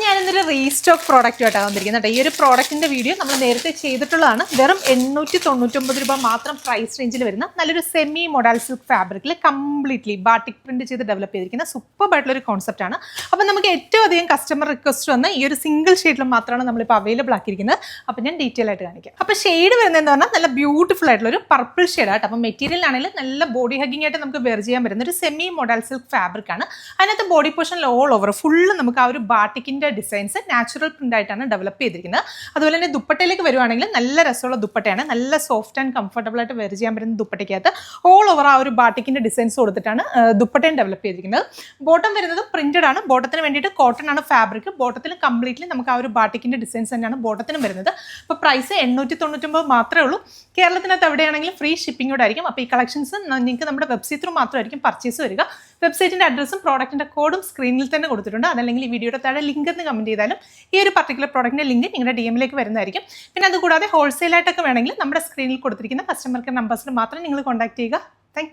ഞാനിന്നൊരു restock product ആയിട്ടാണ് വന്നിരിക്കുന്നത്. ഈ ഒരു പ്രോഡക്റ്റിന്റെ വീഡിയോ നമ്മൾ നേരത്തെ ചെയ്തിട്ടുള്ളതാണ്. വെറും 899 രൂപ മാത്രം പ്രൈസ് റേഞ്ചിൽ വരുന്ന നല്ലൊരു സെമി മൊഡാൽ സിൽക്ക് ഫാബ്രിക്കിൽ കംപ്ലീറ്റ്ലി ബാട്ടിക് പ്രിന്റ് ചെയ്ത് ഡെവലപ്പ് ചെയ്തിരിക്കുന്ന സൂപ്പർ ആയിട്ടുള്ള ഒരു കോൺസെപ്റ്റ് ആണ്. അപ്പോൾ നമുക്ക് ഏറ്റവും അധികം കസ്റ്റമർ റിക്വസ്റ്റ് വന്ന ഈ ഒരു സിംഗിൾ ഷെയ്ഡിൽ മാത്രമാണ് നമ്മളിപ്പോൾ അവൈലബിൾ ആക്കിയിരിക്കുന്നത്. അപ്പോൾ ഞാൻ ഡീറ്റെയിൽ ആയിട്ട് കാണിക്കാം. അപ്പോൾ ഷെയ്ഡ് വരുന്നതെന്ന് പറഞ്ഞാൽ നല്ല ബ്യൂട്ടിഫുൾ ആയിട്ടുള്ള ഒരു പർപ്പിൾ ഷെയ്ഡായിട്ട്. അപ്പോൾ മെറ്റീരിയൽ ആണെങ്കിൽ നല്ല ബോഡി ഹഗ്ഗിംഗ് ആയിട്ട് നമുക്ക് വെയർ ചെയ്യാൻ പറ്റുന്ന ഒരു സെമി മൊഡാൽ സിൽക്ക് ഫാബ്രിക് ആണ്. അതിനകത്ത് ബോഡി പോർഷനിൽ ഓൾ ഓവർ ഫുള്ള് നമുക്ക് ആ ഒരു ബാട്ടിക്കിന്റെ ഡിസൈൻസ് നാച്ചുറൽ പ്രിന്റ് ആയിട്ടാണ് ഡെവലപ്പ് ചെയ്തിരിക്കുന്നത്. അതുപോലെ തന്നെ ദുപ്പട്ടയിലേക്ക് വരുവാണെങ്കിൽ നല്ല രസമുള്ള ദുപ്പട്ടയാണ്. നല്ല സോഫ്റ്റ് ആൻഡ് കംഫർട്ടബിൾ ആയിട്ട് വെയർ ചെയ്യാൻ പറ്റുന്ന ദുപ്പട്ടയ്ക്കകത്ത് ഓൾ ഓവർ ആ ഒരു ബാട്ടിക്കിന്റെ ഡിസൈൻസ് കൊടുത്തിട്ടാണ് ദുപ്പട്ടയും ഡെവലപ്പ് ചെയ്തിരിക്കുന്നത്. ബോട്ടം വരുന്നത് പ്രിന്റഡ് ആണ്. ബോട്ടത്തിന് വേണ്ടിയിട്ട് കോട്ടൺ ആണ് ഫാബ്രിക്. ബോട്ടത്തിൽ കംപ്ലീറ്റ്ലി നമുക്ക് ആ ഒരു ബാട്ടിക്കിന്റെ ഡിസൈൻസ് തന്നെയാണ് ബോട്ടത്തിനും വരുന്നത്. അപ്പോൾ പ്രൈസ് 899 മാത്രമേ ഉള്ളൂ. കേരളത്തിനകത്ത് എവിടെയാണെങ്കിലും ഫ്രീ ഷിപ്പിംഗോടെ ആയിരിക്കും. അപ്പോൾ ഈ കളക്ഷൻസ് നിങ്ങൾക്ക് നമ്മുടെ വെബ്സൈറ്റ് ത്രൂ മാത്രമായിരിക്കും പർച്ചേസ് വരിക. വെബ്സൈറ്റിന്റെ അഡ്രസ്സും പ്രോഡക്റ്റിന്റെ കോഡും സ്ക്രീനിൽ തന്നെ കൊടുത്തിട്ടുണ്ട്. അതല്ലെങ്കിൽ ഈ വീഡിയോയുടെ താഴെ ലിങ്ക് എന്ന് കമന്റ് ചെയ്താലും ഈ ഒരു പർട്ടിക്കുലർ പ്രോഡക്റ്റിന്റെ ലിങ്ക് നിങ്ങളുടെ DM-ലേക്ക് വരുന്നതായിരിക്കും. പിന്നെ അതുകൂടാതെ ഹോൾസെയിലായിട്ടൊക്കെ വേണമെങ്കിൽ നമ്മുടെ സ്ക്രീനിൽ കൊടുത്തിരിക്കുന്ന കസ്റ്റമർ കെയർ നമ്പേഴ്സിൽ മാത്രം നിങ്ങൾ കോൺടാക്ട് ചെയ്യുക. താങ്ക്